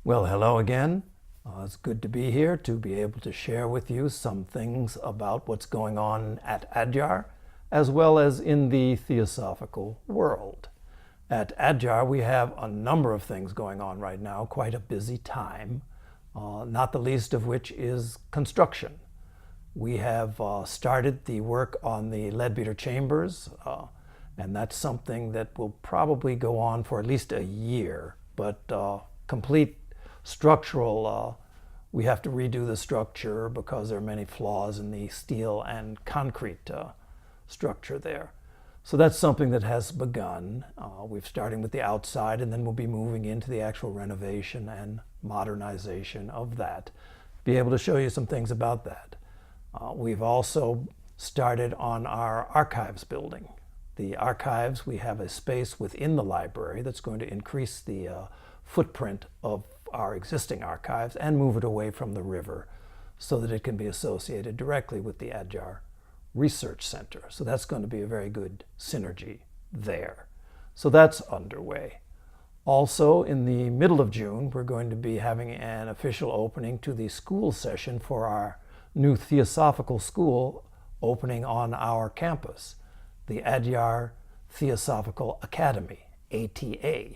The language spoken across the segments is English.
Well, hello again. It's good to be here to be able to share with you some things about what's going on at Adyar, as well as in the theosophical world. At Adyar, we have a number of things going on right now, quite a busy time, not the least of which is construction. We have started the work on the Leadbeater Chambers, and that's something that will probably go on for at least a year, but complete structural, we have to redo the structure because there are many flaws in the steel and concrete structure there. So that's something that has begun. We're starting with the outside, and then we'll be moving into the actual renovation and modernization of that. Be able to show you some things about that. We've also started on our archives building. The archives, we have a space within the library that's going to increase the footprint of our existing archives and move it away from the river so that it can be associated directly with the Adyar Research Center. So that's going to be a very good synergy there. So that's underway. Also, in the middle of June, we're going to be having an official opening to the school session for our new Theosophical School opening on our campus, the Adyar Theosophical Academy, ATA.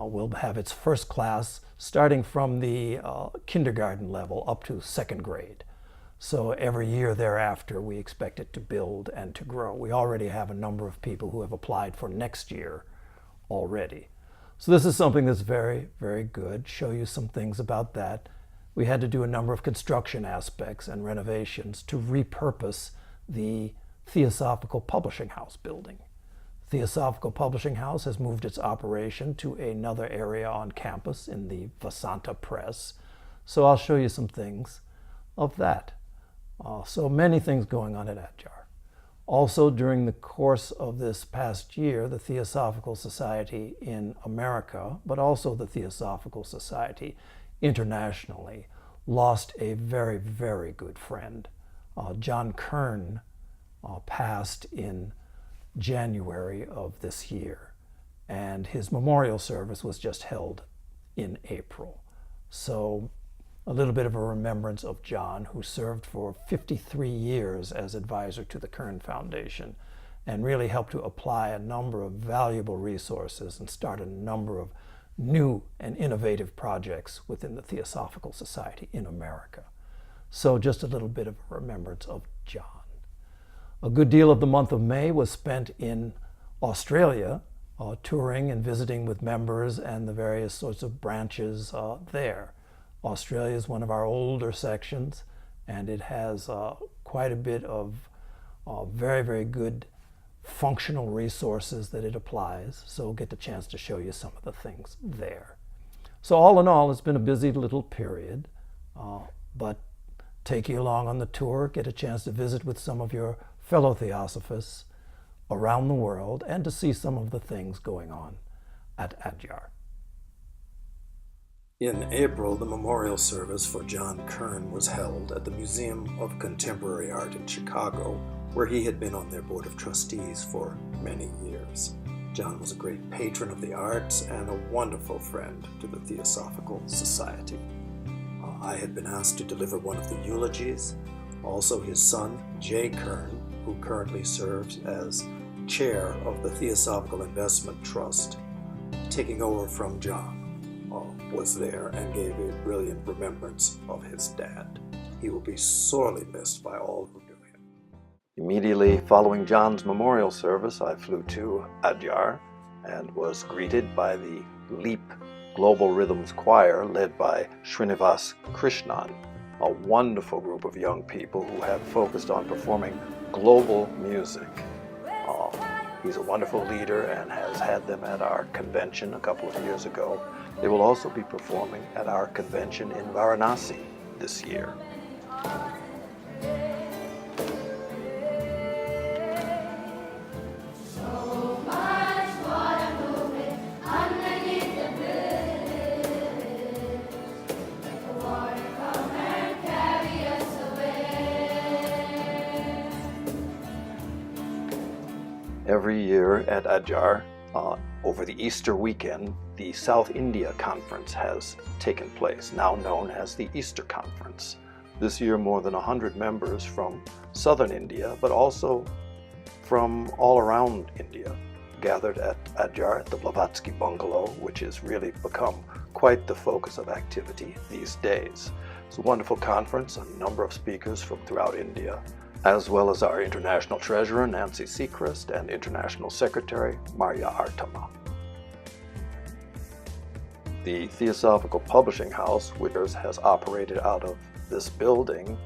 Will have its first class starting from the kindergarten level up to second grade. So every year thereafter, we expect it to build and to grow. We already have a number of people who have applied for next year already. So this is something that's very, very good. Show you some things about that. We had to do a number of construction aspects and renovations to repurpose the Theosophical Publishing House building. Theosophical Publishing House has moved its operation to another area on campus in the Vasanta Press. So I'll show you some things of that. So many things going on at Adyar. Also, during the course of this past year, the Theosophical Society in America, but also the Theosophical Society internationally, lost a very, very good friend. John Kern passed in January of this year, and his memorial service was just held in April. So a little bit of a remembrance of John, who served for 53 years as advisor to the Kern Foundation and really helped to apply a number of valuable resources and start a number of new and innovative projects within the Theosophical Society in America. So just a little bit of a remembrance of John. A good deal of the month of May was spent in Australia, touring and visiting with members and the various sorts of branches there. Australia is one of our older sections, and it has quite a bit of very, very good functional resources that it applies. So we'll get the chance to show you some of the things there. So all in all, it's been a busy little period, but take you along on the tour, get a chance to visit with some of your fellow Theosophists around the world, and to see some of the things going on at Adyar. In April, the memorial service for John Kern was held at the Museum of Contemporary Art in Chicago, where he had been on their board of trustees for many years. John was a great patron of the arts and a wonderful friend to the Theosophical Society. I had been asked to deliver one of the eulogies. Also, his son, Jay Kern, who currently serves as chair of the Theosophical Investment Trust, taking over from John, was there and gave a brilliant remembrance of his dad. He will be sorely missed by all who knew him. Immediately following John's memorial service, I flew to Adyar and was greeted by the Leap Global Rhythms Choir led by Srinivas Krishnan, a wonderful group of young people who have focused on performing global music. He's a wonderful leader and has had them at our convention a couple of years ago. They will also be performing at our convention in Varanasi this year. Every year at Adyar, over the Easter weekend, the South India Conference has taken place, now known as the Easter Conference. This year, more than 100 members from southern India, but also from all around India, gathered at Adyar at the Blavatsky Bungalow, which has really become quite the focus of activity these days. It's a wonderful conference, a number of speakers from throughout India, as well as our International Treasurer, Nancy Seacrest, and International Secretary, Maria Artama. The Theosophical Publishing House, which has operated out of this building,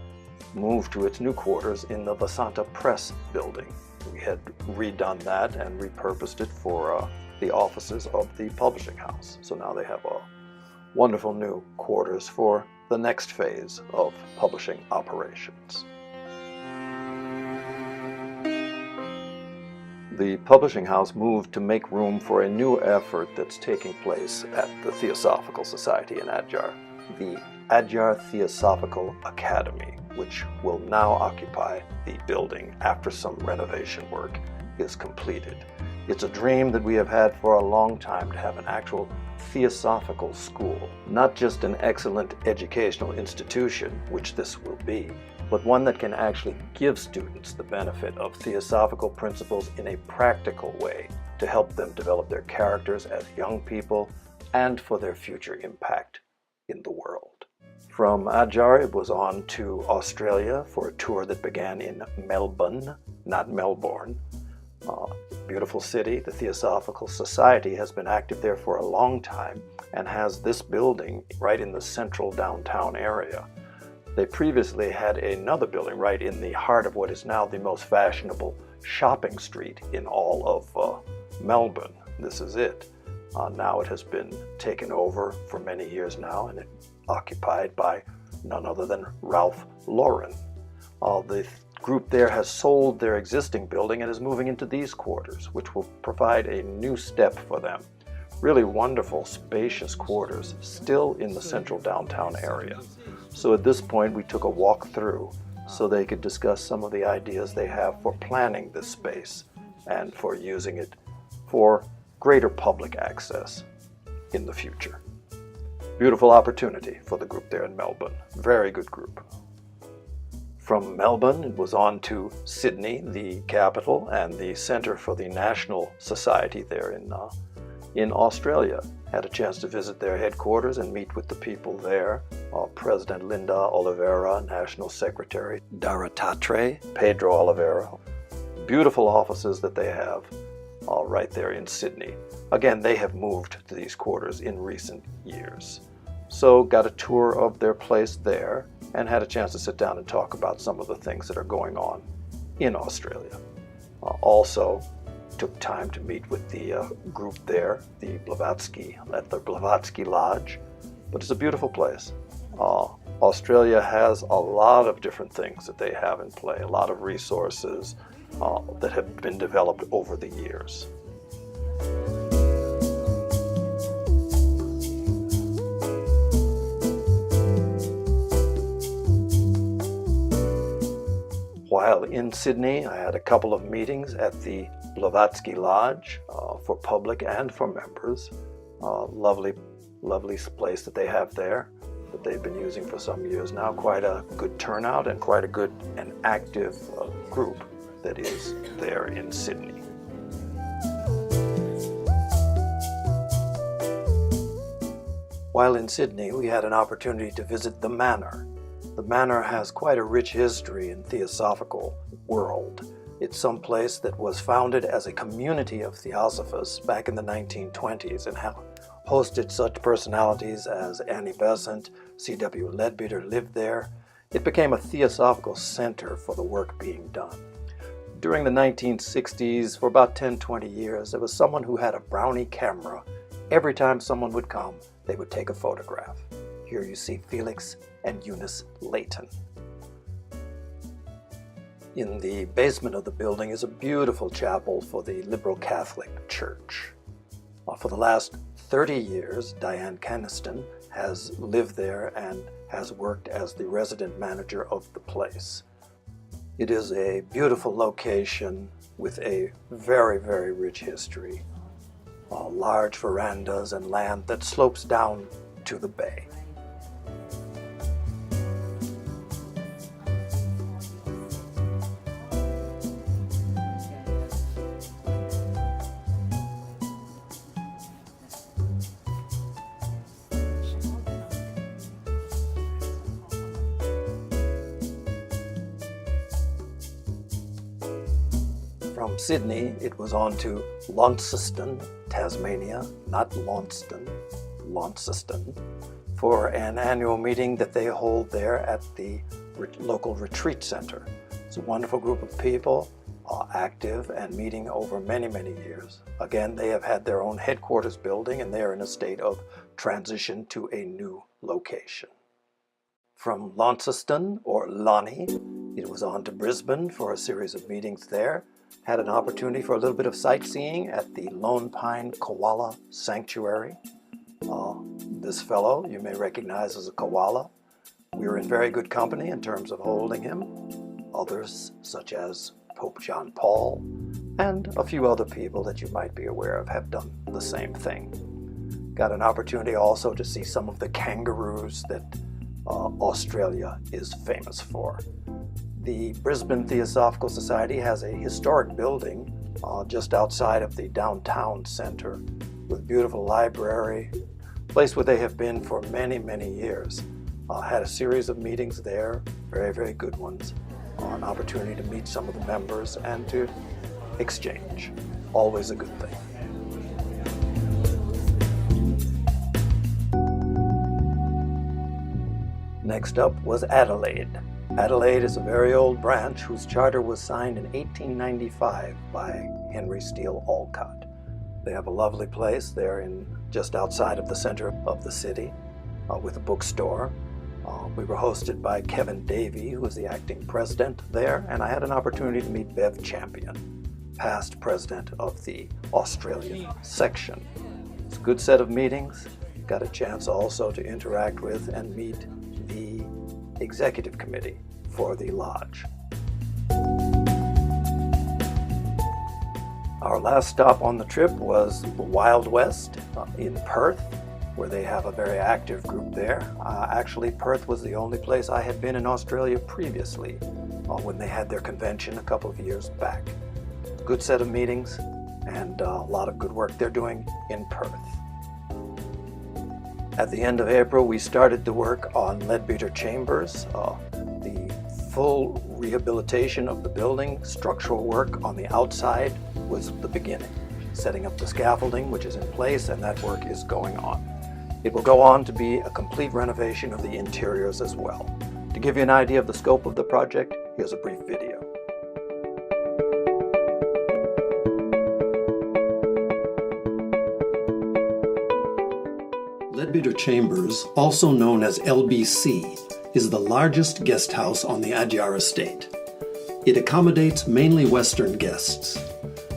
moved to its new quarters in the Vasanta Press building. We had redone that and repurposed it for the offices of the publishing house. So now they have a wonderful new quarters for the next phase of publishing operations. The publishing house moved to make room for a new effort that's taking place at the Theosophical Society in Adyar, the Adyar Theosophical Academy, which will now occupy the building after some renovation work is completed. It's a dream that we have had for a long time to have an actual theosophical school, not just an excellent educational institution, which this will be, but one that can actually give students the benefit of theosophical principles in a practical way to help them develop their characters as young people and for their future impact in the world. From Adyar, it was on to Australia for a tour that began in Melbourne, not Melbourne. Beautiful city. The Theosophical Society has been active there for a long time and has this building right in the central downtown area. They previously had another building right in the heart of what is now the most fashionable shopping street in all of Melbourne. This is it. Now it has been taken over for many years now, and it's occupied by none other than Ralph Lauren. The group there has sold their existing building and is moving into these quarters, which will provide a new step for them. Really wonderful, spacious quarters, still in the central downtown area. So at this point, we took a walk through so they could discuss some of the ideas they have for planning this space and for using it for greater public access in the future. Beautiful opportunity for the group there in Melbourne. Very good group. From Melbourne, it was on to Sydney, the capital and the center for the National Society there in Australia. Had a chance to visit their headquarters and meet with the people there. President Linda Oliveira, National Secretary Daratatre, Pedro Oliveira. Beautiful offices that they have right there in Sydney. Again, they have moved to these quarters in recent years. So got a tour of their place there and had a chance to sit down and talk about some of the things that are going on in Australia. Also took time to meet with the group there, the Blavatsky, at the Blavatsky Lodge. But it's a beautiful place. Australia has a lot of different things that they have in play, a lot of resources that have been developed over the years. While in Sydney, I had a couple of meetings at the Blavatsky Lodge for public and for members. Lovely place that they have there that they've been using for some years now. Quite a good turnout and quite a good and active group that is there in Sydney. While in Sydney, we had an opportunity to visit the Manor. The Manor has quite a rich history in theosophical world. It's some place that was founded as a community of theosophists back in the 1920s and hosted such personalities as Annie Besant, C.W. Leadbeater lived there. It became a theosophical center for the work being done. During the 1960s, for about 10-20 years, there was someone who had a Brownie camera. Every time someone would come, they would take a photograph. Here you see Felix and Eunice Layton. In the basement of the building is a beautiful chapel for the Liberal Catholic Church. For the last 30 years, Diane Caniston has lived there and has worked as the resident manager of the place. It is a beautiful location with a very, very rich history. large verandas and land that slopes down to the bay. From Sydney, it was on to Launceston, Tasmania, not Launceston, Launceston, for an annual meeting that they hold there at the local retreat center. It's a wonderful group of people, active and meeting over many, many years. Again, they have had their own headquarters building and they are in a state of transition to a new location. From Launceston, or Lonnie, it was on to Brisbane for a series of meetings there. Had an opportunity for a little bit of sightseeing at the Lone Pine Koala Sanctuary. This fellow you may recognize as a koala. We were in very good company in terms of holding him. Others, such as Pope John Paul, and a few other people that you might be aware of have done the same thing. Got an opportunity also to see some of the kangaroos that Australia is famous for. The Brisbane Theosophical Society has a historic building just outside of the downtown center with a beautiful library, a place where they have been for many, many years. Had a series of meetings there, very, very good ones. An opportunity to meet some of the members and to exchange. Always a good thing. Next up was Adelaide. Adelaide is a very old branch whose charter was signed in 1895 by Henry Steele Olcott. They have a lovely place there just outside of the center of the city with a bookstore. We were hosted by Kevin Davey, who was the acting president there, and I had an opportunity to meet Bev Champion, past president of the Australian section. It's a good set of meetings. Got a chance also to interact with and meet the executive committee for the lodge. Our last stop on the trip was the Wild West in Perth, where they have a very active group there. Actually, Perth was the only place I had been in Australia previously when they had their convention a couple of years back. Good set of meetings and a lot of good work they're doing in Perth. At the end of April, we started the work on Leadbeater Chambers. The full rehabilitation of the building, structural work on the outside was the beginning. Setting up the scaffolding, which is in place, and that work is going on. It will go on to be a complete renovation of the interiors as well. To give you an idea of the scope of the project, here's a brief video. Leadbeater Chambers, also known as LBC, is the largest guest house on the Adyar estate. It accommodates mainly Western guests.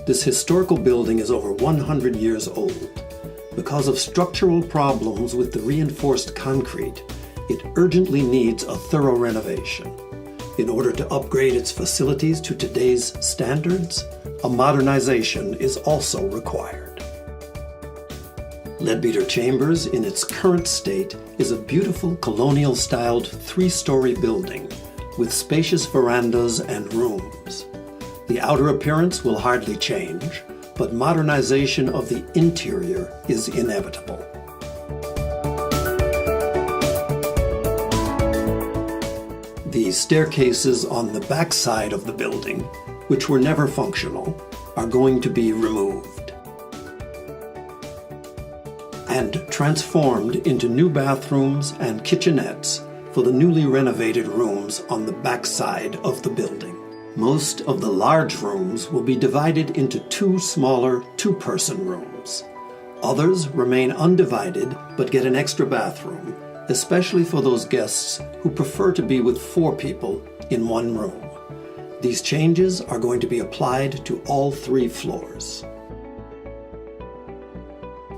This historical building is over 100 years old. Because of structural problems with the reinforced concrete, it urgently needs a thorough renovation. In order to upgrade its facilities to today's standards, a modernization is also required. Leadbeater Chambers, in its current state, is a beautiful colonial-styled 3-story building with spacious verandas and rooms. The outer appearance will hardly change, but modernization of the interior is inevitable. The staircases on the back side of the building, which were never functional, are going to be removed and transformed into new bathrooms and kitchenettes for the newly renovated rooms on the back side of the building. Most of the large rooms will be divided into 2 smaller 2-person rooms. Others remain undivided but get an extra bathroom, especially for those guests who prefer to be with 4 people in one room. These changes are going to be applied to all 3 floors.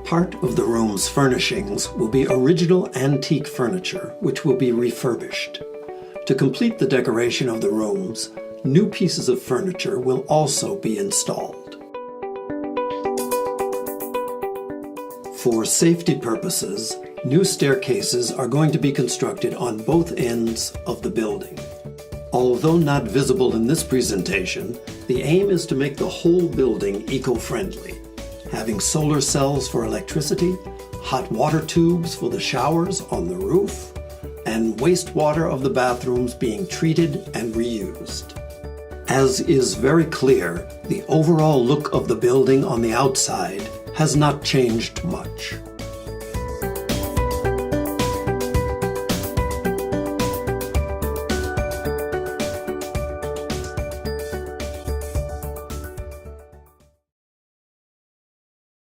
Part of the room's furnishings will be original antique furniture, which will be refurbished. To complete the decoration of the rooms, new pieces of furniture will also be installed. For safety purposes, new staircases are going to be constructed on both ends of the building. Although not visible in this presentation, the aim is to make the whole building eco-friendly, having solar cells for electricity, hot water tubes for the showers on the roof, and wastewater of the bathrooms being treated and reused. As is very clear, the overall look of the building on the outside has not changed much.